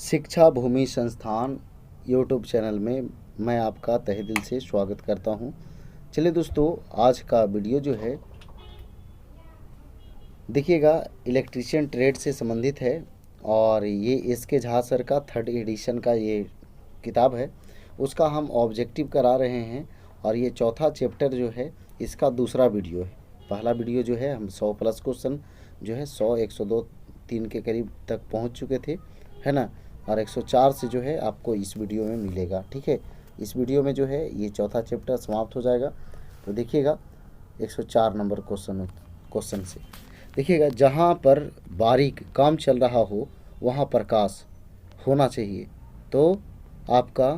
शिक्षा भूमि संस्थान YouTube channel में मैं आपका तहे दिल से स्वागत करता हूं। चलिए दोस्तों, आज का वीडियो जो है देखिएगा इलेक्ट्रीशियन ट्रेड से संबंधित है और ये एस.के. झा सर का 3rd एडिशन का ये किताब है, उसका हम ऑब्जेक्टिव करा रहे हैं और ये चौथा चैप्टर जो है इसका दूसरा वीडियो है। पहला वीडियो जो है हम 100 प्लस क्वेश्चन जो है 100, 102, 3 के करीब तक पहुंच चुके थे, है ना। और 104 से जो है आपको इस वीडियो में मिलेगा, ठीक है। इस वीडियो में जो है ये चौथा चैप्टर समाप्त हो जाएगा। तो देखिएगा 104 नंबर क्वेश्चन से देखिएगा, जहाँ पर बारीक काम चल रहा हो वहाँ प्रकाश होना चाहिए। तो आपका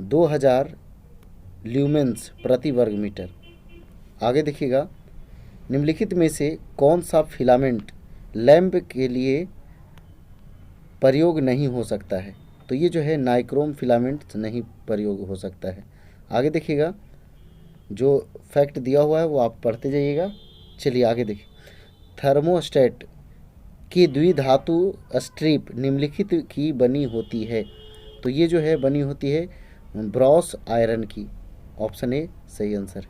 2000 ल्यूमेंस प्रति वर्ग मीटर। आगे देखिएगा, निम्नलिखित में से कौन सा फिलामेंट लैंप के लिए प्रयोग नहीं हो सकता है। तो ये जो है नाइक्रोम फिलामेंट नहीं प्रयोग हो सकता है। आगे देखिएगा, जो फैक्ट दिया हुआ है वो आप पढ़ते जाइएगा। चलिए आगे देखिए, थर्मोस्टेट की द्विधातु स्ट्रिप निम्नलिखित की बनी होती है। तो ये जो है बनी होती है ब्रॉस आयरन की। ऑप्शन ए सही आंसर।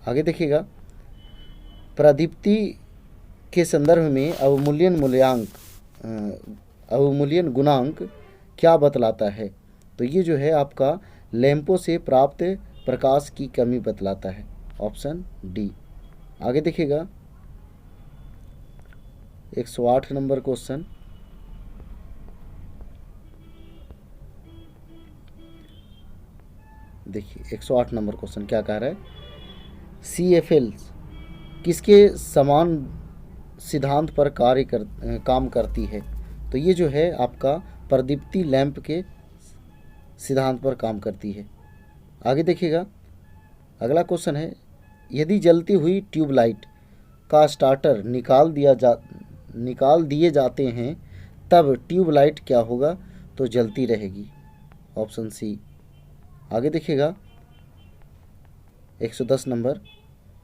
आगे देखिएगा, प्रदीप्ति के संदर्भ में अवमूल्यन गुणांक क्या बतलाता है। तो ये जो है आपका लैंपों से प्राप्त प्रकाश की कमी बतलाता है। Option D. आगे देखिएगा 108 नंबर क्वेश्चन। देखिए 108 नंबर क्वेश्चन क्या कह रहा है, CFL किसके समान सिद्धांत पर काम करती है। तो ये जो है आपका प्रदीप्ति लैंप के सिद्धांत पर काम करती है। आगे देखिएगा, अगला क्वेश्चन है, यदि जलती हुई ट्यूबलाइट का स्टार्टर निकाल दिए जाते हैं तब ट्यूबलाइट क्या होगा। तो जलती रहेगी। Option C. आगे देखिएगा 110 नंबर,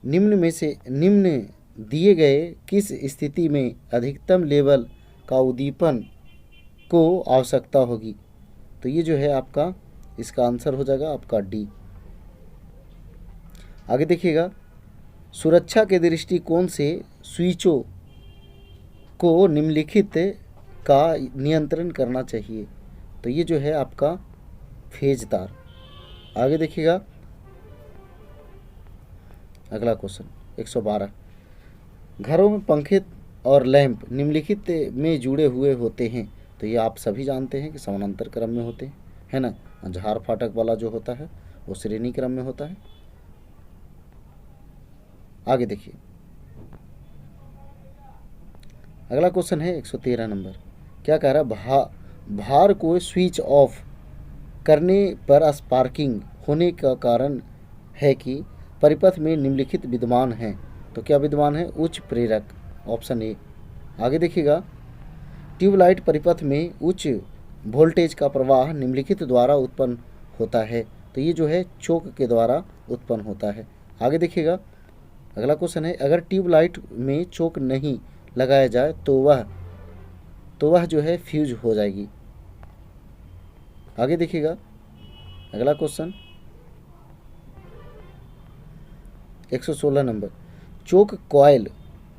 निम्न दिए गए किस स्थिति में अधिकतम लेवल का उद्दीपन को आवश्यकता होगी। तो ये जो है आपका इसका आंसर हो जाएगा आपका डी। आगे देखिएगा, सुरक्षा के दृष्टिकोण से स्विचों को निम्नलिखित का नियंत्रण करना चाहिए। तो ये जो है आपका फेज तार। आगे देखिएगा अगला क्वेश्चन 112, घरों में पंखे और लैंप निम्नलिखित में जुड़े हुए होते हैं। तो ये आप सभी जानते हैं कि समानांतर क्रम में होते हैं, है ना। झार फाटक वाला जो होता है वो श्रेणी क्रम में होता है। आगे देखिए, अगला क्वेश्चन है 113 नंबर, क्या कह रहा है, भार को स्विच ऑफ करने पर स्पार्किंग होने का कारण है कि परिपथ में निम्नलिखित विद्यमान हैं। तो क्या विद्यमान है, उच्च प्रेरक। Option A. आगे देखिएगा, ट्यूबलाइट परिपथ में उच्च वोल्टेज का प्रवाह निम्नलिखित द्वारा उत्पन्न होता है। तो ये जो है चोक के द्वारा उत्पन्न होता है। आगे देखिएगा, अगला क्वेश्चन है, अगर ट्यूबलाइट में चोक नहीं लगाया जाए तो वह जो है फ्यूज हो जाएगी। आगे देखिएगा अगला क्वेश्चन 116 नंबर, चोक कॉइल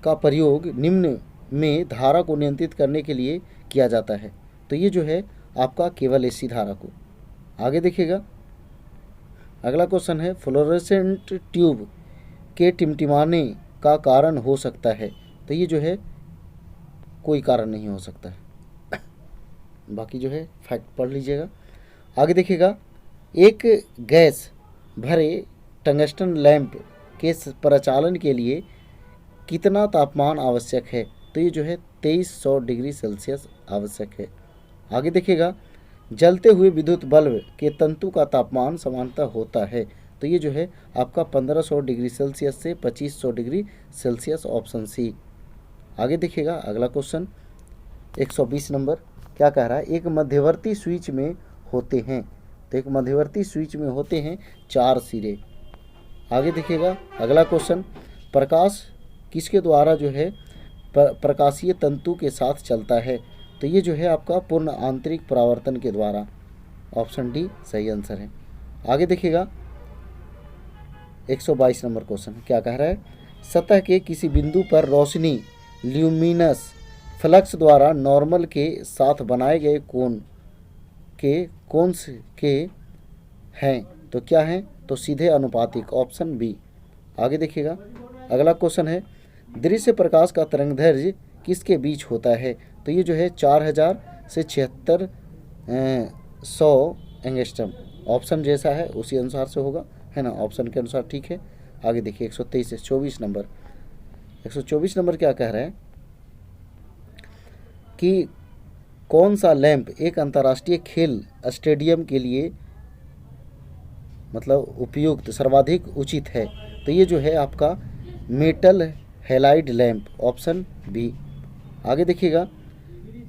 का प्रयोग निम्न में धारा को नियंत्रित करने के लिए किया जाता है। तो ये जो है आपका केवल एसी धारा को। आगे देखिएगा अगला क्वेश्चन है, फ्लोरोसेंट ट्यूब के टिमटिमाने का कारण हो सकता है। तो ये जो है कोई कारण नहीं हो सकता है। बाकी जो है फैक्ट पढ़ लीजिएगा। आगे देखिएगा, एक गैस भरे टंगस्टन लैंप के प्रचालन के लिए कितना तापमान आवश्यक है। तो ये जो है 2300 डिग्री सेल्सियस आवश्यक है। आगे देखिएगा, जलते हुए विद्युत बल्ब के तंतु का तापमान समानतः होता है। तो ये जो है आपका 1500 डिग्री सेल्सियस से 2500 डिग्री सेल्सियस। Option C. आगे देखिएगा अगला क्वेश्चन 120 नंबर, क्या कह रहा है, एक मध्यवर्ती स्विच में होते हैं। तो एक मध्यवर्ती स्विच में होते हैं 4 सिरे। आगे देखिएगा अगला क्वेश्चन, प्रकाश किसके द्वारा जो है प्रकाशीय तंतु के साथ चलता है। तो ये जो है आपका पूर्ण आंतरिक परावर्तन के द्वारा। ऑप्शन डी सही आंसर है। आगे देखिएगा 122 नंबर क्वेश्चन क्या कह रहा है, सतह के किसी बिंदु पर रोशनी ल्यूमिनस फ्लक्स द्वारा नॉर्मल के साथ बनाए गए कोण के हैं, तो क्या हैं, तो सीधे अनुपातिक। Option B. आगे देखिएगा अगला क्वेश्चन है, दृश्य प्रकाश का तरंगदैर्घ्य किसके बीच होता है, तो ये जो है 4000 से 7600 एंगस्ट्रम। ऑप्शन जैसा है उसी अनुसार से होगा, है ना, ऑप्शन के अनुसार ठीक है। आगे देखिए 123 से 24 नंबर। 124 नंबर क्या कह रहा है कि कौन सा लैंप एक अंतर्राष्ट्रीय खेल स्टेडियम के लिए मतलब उपयुक्त सर्वाधिक उचित है, तो ये जो है आपका metal halide lamp. Option B. आगे देखिएगा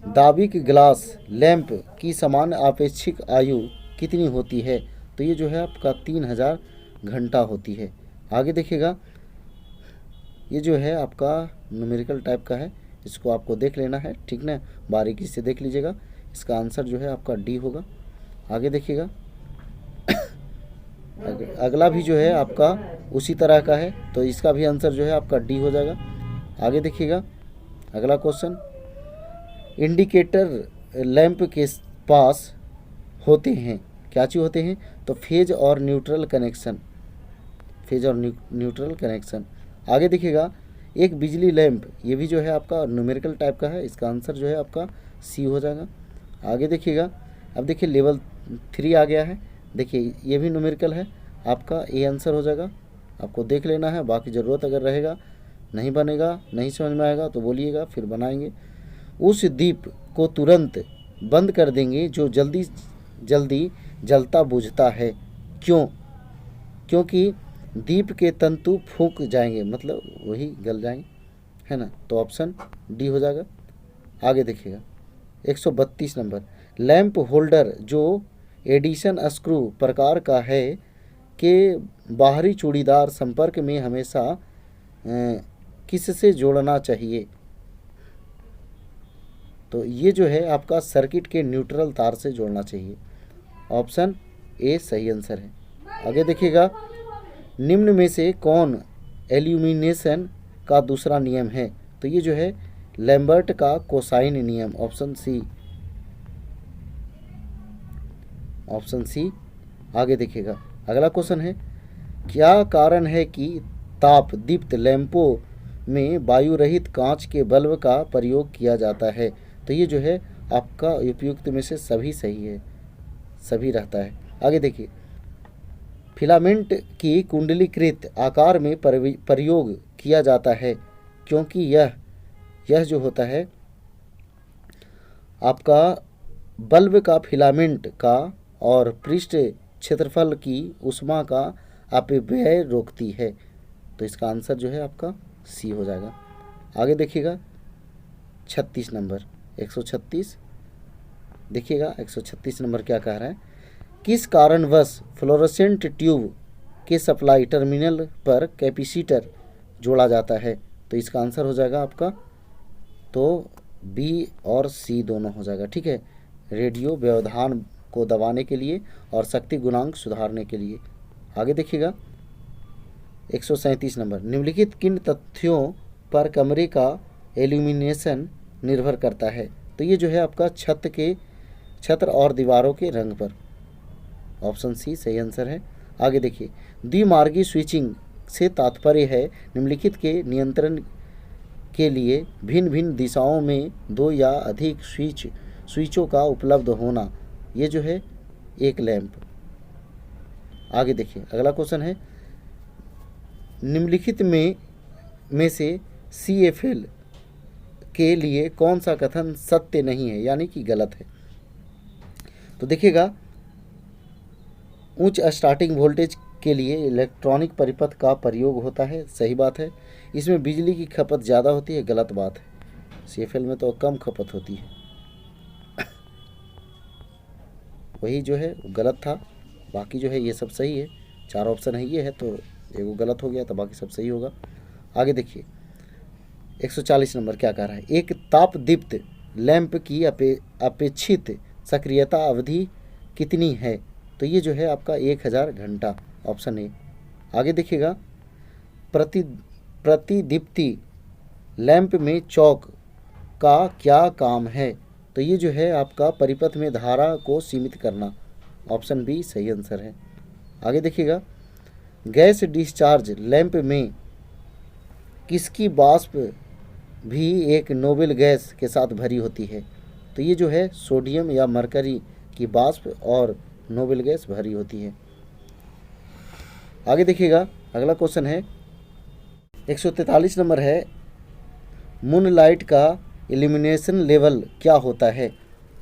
दाविक ग्लास लैंप की समान आपेक्षिक आयु कितनी होती है, तो ये जो है आपका 3000 घंटा होती है। आगे देखिएगा ये जो है आपका न्यूमेरिकल टाइप का है, इसको आपको देख लेना है, ठीक ना, बारीकी से देख लीजिएगा। इसका आंसर जो है आपका डी होगा। आगे देखिएगा अगला भी जो है आपका उसी तरह का है, तो इसका भी आंसर जो है आपका डी हो जाएगा। आगे देखिएगा अगला क्वेश्चन, इंडिकेटर लैंप के पास होते हैं, क्या चीज़ होते हैं, तो फेज और न्यूट्रल कनेक्शन, फेज और न्यूट्रल कनेक्शन। आगे देखिएगा एक बिजली लैंप, ये भी जो है आपका न्यूमेरिकल टाइप का है, इसका आंसर जो है आपका सी हो जाएगा। आगे देखिएगा अब देखिए लेवल 3 आ गया है, देखिए ये भी न्यूमेरिकल है, आपका ए आंसर हो जाएगा। आपको देख लेना है, बाकी ज़रूरत अगर रहेगा, नहीं बनेगा, नहीं समझ में आएगा तो बोलिएगा, फिर बनाएंगे। उस दीप को तुरंत बंद कर देंगे जो जल्दी जल्दी जलता बुझता है, क्यों, क्योंकि दीप के तंतु फूंक जाएंगे, मतलब वही गल जाएंगे, है ना, तो ऑप्शन डी हो जाएगा। आगे देखिएगा 132 नंबर, लैंप होल्डर जो एडिशन स्क्रू प्रकार का है के बाहरी चूड़ीदार संपर्क में हमेशा किससे जोड़ना चाहिए, तो ये जो है आपका सर्किट के न्यूट्रल तार से जोड़ना चाहिए। ऑप्शन ए सही आंसर है। आगे देखिएगा निम्न में से कौन एल्यूमिनेशन का दूसरा नियम है, तो ये जो है लैम्बर्ट का कोसाइन नियम। Option C, option C. आगे देखिएगा अगला क्वेश्चन है, क्या कारण है कि ताप दीप्त लैंपों में वायु रहित कांच के बल्ब का प्रयोग किया जाता है, तो ये जो है आपका उपयुक्त में से सभी सही है, सभी रहता है। आगे देखिए फिलामेंट की कुंडलीकृत आकार में प्रयोग किया जाता है, क्योंकि यह जो होता है आपका बल्ब का फिलामेंट का और पृष्ठ क्षेत्रफल की ऊष्मा का अपव्यय रोकती है, तो इसका आंसर जो है आपका सी हो जाएगा। आगे देखिएगा 36 नंबर 136 देखिएगा 136 नंबर क्या कह रहा है, किस कारणवश फ्लोरोसेंट ट्यूब के सप्लाई टर्मिनल पर कैपेसिटर जोड़ा जाता है, तो इसका आंसर हो जाएगा आपका तो बी और सी दोनों हो जाएगा, ठीक है, रेडियो व्यवधान को दबाने के लिए और शक्ति गुणांक सुधारने के लिए। आगे देखिएगा 137 नंबर, निम्नलिखित किन तथ्यों पर कमरे का एल्यूमिनेशन निर्भर करता है, तो ये जो है आपका छत और दीवारों के रंग पर। ऑप्शन सी सही आंसर है। आगे देखिए द्विमार्गी स्विचिंग से तात्पर्य है निम्नलिखित के नियंत्रण के लिए भिन्न भिन्न दिशाओं में 2 या अधिक स्विचों का उपलब्ध होना, ये जो है एक लैंप। आगे देखिए अगला क्वेश्चन है, निम्नलिखित में से CFL के लिए कौन सा कथन सत्य नहीं है, यानी कि गलत है, तो देखिएगा उच्च स्टार्टिंग वोल्टेज के लिए इलेक्ट्रॉनिक परिपथ का प्रयोग होता है, सही बात है। इसमें बिजली की खपत ज़्यादा होती है, गलत बात है। CFL में तो कम खपत होती है, वही जो है गलत था, बाकी जो है ये सब सही है। 4 ऑप्शन है, ये है तो एगो गलत हो गया, तो बाकी सब सही होगा। आगे देखिए 140 नंबर क्या कह रहा है, एक ताप दीप्त लैंप की अपेक्षित सक्रियता अवधि कितनी है? तो ये जो है आपका 1000 घंटा, ऑप्शन ए। आगे देखिएगा, प्रति प्रतिदीप्ति लैंप में चौक का क्या काम है? तो ये जो है आपका परिपथ में धारा को सीमित करना, ऑप्शन बी सही आंसर है। आगे देखिएगा, गैस डिस्चार्ज लैंप में किसकी वाष्प भी एक नोबल गैस के साथ भरी होती है? तो ये जो है सोडियम या मरकरी की वाष्प और नोबल गैस भरी होती है। आगे देखिएगा, अगला क्वेश्चन है 143 नंबर है, मूनलाइट का इल्यूमिनेशन लेवल क्या होता है?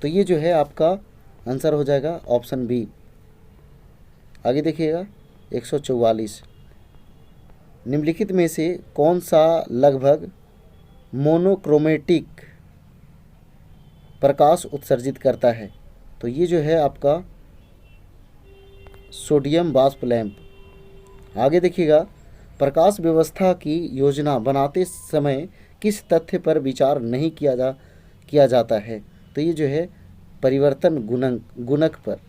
तो ये जो है आपका आंसर हो जाएगा ऑप्शन बी। आगे देखिएगा 144, निम्नलिखित में से कौन सा लगभग मोनोक्रोमेटिक प्रकाश उत्सर्जित करता है? तो ये जो है आपका सोडियम वाष्प लैंप। आगे देखिएगा, प्रकाश व्यवस्था की योजना बनाते समय किस तथ्य पर विचार नहीं किया जाता है? तो ये जो है परिवर्तन गुणक पर।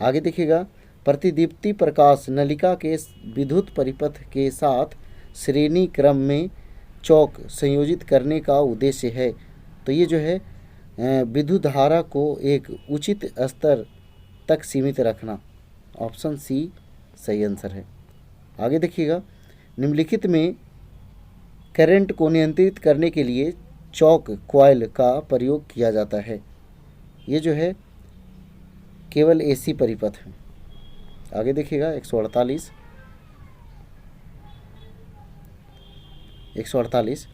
आगे देखिएगा, प्रतिदीप्ति प्रकाश नलिका के विद्युत परिपथ के साथ श्रेणी क्रम में चौक संयोजित करने का उद्देश्य है। तो ये जो है विद्युत धारा को एक उचित स्तर तक सीमित रखना, ऑप्शन सी सही आंसर है। आगे देखिएगा, निम्नलिखित में करंट को नियंत्रित करने के लिए चौक कॉइल का प्रयोग किया जाता है? ये जो है केवल एसी परिपथ है। आगे देखिएगा 148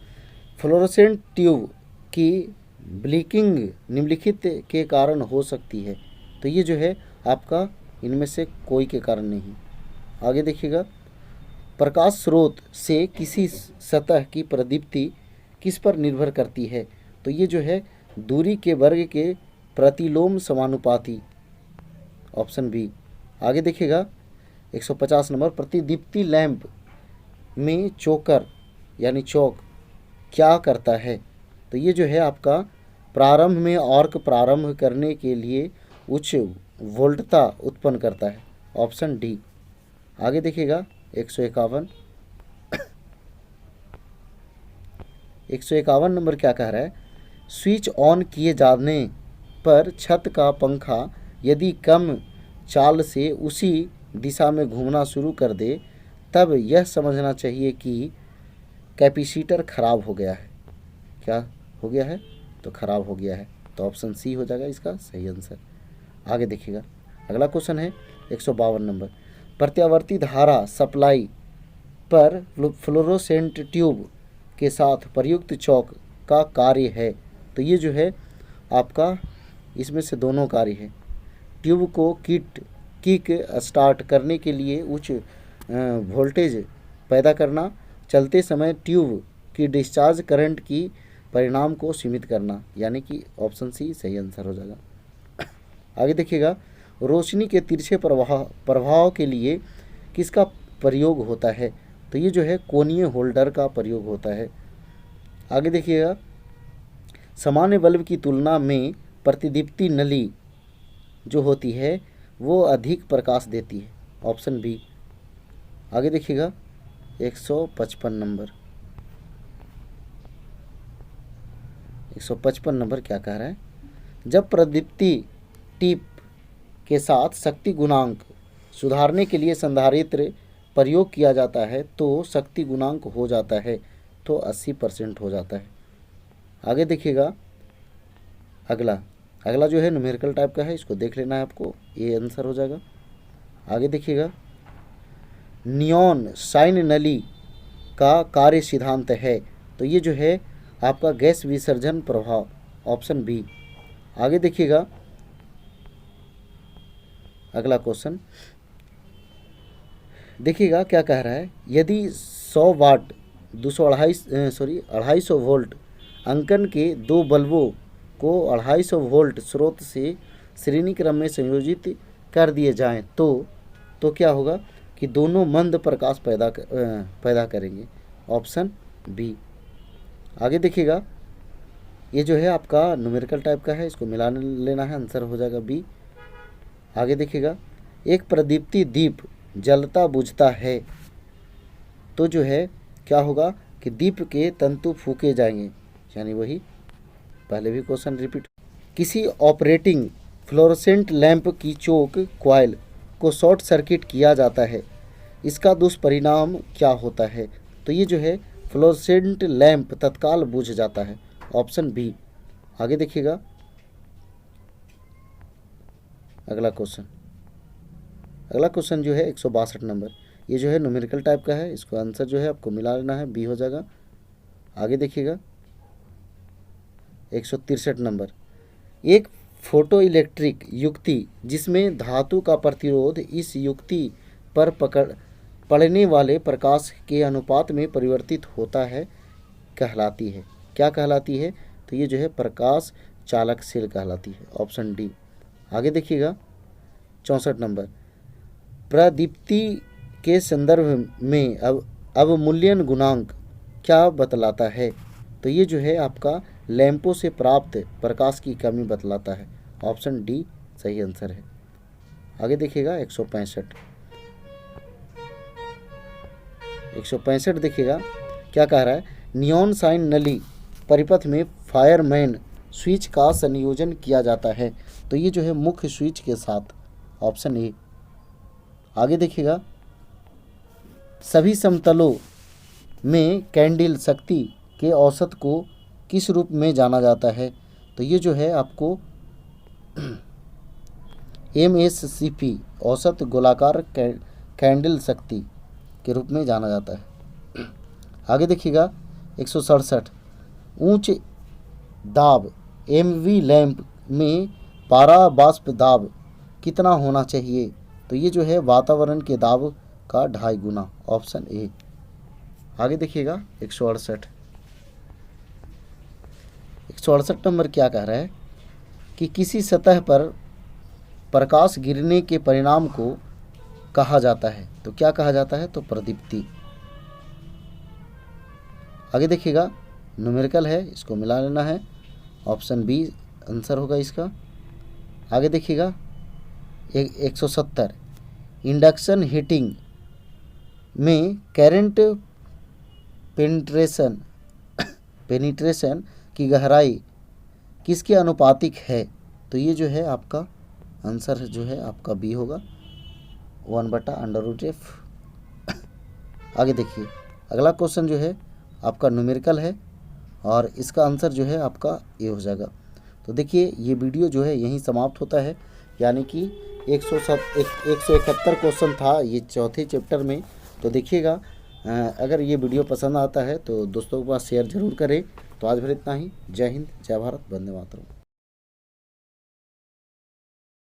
फ्लोरोसेंट ट्यूब की ब्लिंकिंग निम्नलिखित के कारण हो सकती है? तो ये जो है आपका इनमें से कोई के कारण नहीं। आगे देखिएगा, प्रकाश स्रोत से किसी सतह की प्रदीप्ति किस पर निर्भर करती है? तो ये जो है दूरी के वर्ग के प्रतिलोम समानुपाती, ऑप्शन बी। आगे देखिएगा 150 नंबर, प्रतिदीप्ति लैंप में चोकर यानी चौक क्या करता है? तो ये जो है आपका प्रारंभ में आर्क प्रारंभ करने के लिए उच्च वोल्टता उत्पन्न करता है, ऑप्शन डी। आगे देखिएगा 151 नंबर क्या कह रहा है, स्विच ऑन किए जाने पर छत का पंखा यदि कम चाल से उसी दिशा में घूमना शुरू कर दे तब यह समझना चाहिए कि कैपेसिटर खराब हो गया है। क्या हो गया है? तो खराब हो गया है, तो ऑप्शन सी हो जाएगा इसका सही आंसर। आगे देखिएगा, अगला क्वेश्चन है 152 नंबर, प्रत्यावर्ती धारा सप्लाई पर फ्लोरोसेंट ट्यूब के साथ प्रयुक्त चौक का कार्य है? तो ये जो है आपका इसमें से दोनों कार्य है। ट्यूब को किक स्टार्ट करने के लिए उच्च वोल्टेज पैदा करना, चलते समय ट्यूब की डिस्चार्ज करंट की परिणाम को सीमित करना, यानी कि ऑप्शन सी सही आंसर हो जाएगा। आगे देखिएगा, रोशनी के तिरछे प्रभाव के लिए किसका प्रयोग होता है? तो ये जो है कोणीय होल्डर का प्रयोग होता है। आगे देखिएगा, सामान्य बल्ब की तुलना में प्रतिदीप्ति नली जो होती है वो अधिक प्रकाश देती है, ऑप्शन बी। आगे देखिएगा 155 नंबर क्या कह रहा है, जब प्रदीप्ति टिप के साथ शक्ति गुणांक सुधारने के लिए संधारित्र प्रयोग किया जाता है तो शक्ति गुणांक हो जाता है तो 80% हो जाता है। आगे देखिएगा, अगला जो है न्यूमेरिकल टाइप का है, इसको देख लेना है आपको, ये आंसर हो जाएगा। आगे देखिएगा, नियॉन साइन नली का कार्य सिद्धांत है? तो ये जो है आपका गैस विसर्जन प्रभाव, ऑप्शन बी। आगे देखिएगा, अगला क्वेश्चन देखिएगा क्या कह रहा है, यदि 100 वाट 250 वोल्ट अंकन के दो बल्बों को 250 वोल्ट स्रोत से श्रेणी क्रम में संयोजित कर दिए जाएं तो क्या होगा कि दोनों मंद प्रकाश पैदा करेंगे, ऑप्शन बी। आगे देखिएगा, ये जो है आपका न्यूमेरिकल टाइप का है, इसको मिला लेना है, आंसर हो जाएगा बी। आगे देखिएगा, एक प्रदीप्ति दीप जलता बुझता है तो जो है क्या होगा कि दीप के तंतु फूके जाएंगे, यानी वही पहले भी क्वेश्चन रिपीट। किसी ऑपरेटिंग फ्लोरोसेंट लैंप की चोक कॉइल को शॉर्ट सर्किट किया जाता है, इसका दुष्परिणाम क्या होता है? तो ये जो है फ्लोरोसेंट लैंप तत्काल बुझ जाता है, ऑप्शन बी। आगे देखिएगा अगला क्वेश्चन जो है 162 नंबर, ये जो है न्यूमेरिकल टाइप का है, इसको आंसर जो है आपको मिला लेना है, बी हो जाएगा। आगे देखिएगा 163 नंबर, एक फोटो इलेक्ट्रिक युक्ति जिसमें धातु का प्रतिरोध इस युक्ति पर पड़ने वाले प्रकाश के अनुपात में परिवर्तित होता है कहलाती है, क्या कहलाती है? तो ये जो है प्रकाश चालक सेल कहलाती है, ऑप्शन डी। आगे देखिएगा 64 नंबर, प्रदीप्ति के संदर्भ में अवमूल्यन गुणांक क्या बतलाता है? तो ये जो है आपका लैंपों से प्राप्त प्रकाश की कमी बतलाता है, ऑप्शन डी सही आंसर है। आगे देखिएगा 165 देखिएगा क्या कह रहा है, नियॉन साइन नली परिपथ में फायरमैन स्विच का संयोजन किया जाता है, तो ये जो है मुख्य स्विच के साथ, ऑप्शन ए। आगे देखिएगा, सभी समतलों में कैंडल शक्ति के औसत को किस रूप में जाना जाता है? तो ये जो है आपको MSCP औसत गोलाकार कैंडल शक्ति के रूप में जाना जाता है। आगे देखिएगा 167, उच्च दाब MV लैंप में पारा वाष्प दाब कितना होना चाहिए? तो ये जो है वातावरण के दाब का 2.5 गुना, ऑप्शन ए। आगे देखिएगा 168 नंबर क्या कह रहा है कि किसी सतह पर प्रकाश गिरने के परिणाम को कहा जाता है, तो क्या कहा जाता है? तो प्रदीप्ति। आगे देखिएगा न्यूमेरिकल है, इसको मिला लेना है, ऑप्शन बी आंसर होगा इसका। आगे देखिएगा 170, इंडक्शन हीटिंग में करंट पेनिट्रेशन की गहराई किसके अनुपातिक है? तो ये जो है आपका आंसर जो है आपका बी होगा, 1/√f। आगे देखिए अगला क्वेश्चन जो है आपका न्यूमेरिकल है और इसका आंसर जो है आपका ए हो जाएगा। तो देखिए ये वीडियो जो है यहीं समाप्त होता है, यानी कि 171 क्वेश्चन था ये चौथे चैप्टर में। तो देखिएगा अगर ये वीडियो पसंद आता है तो दोस्तों के पास शेयर ज़रूर करें। तो आज फिर इतना ही। जय हिंद, जय भारत, वंदे मातरम।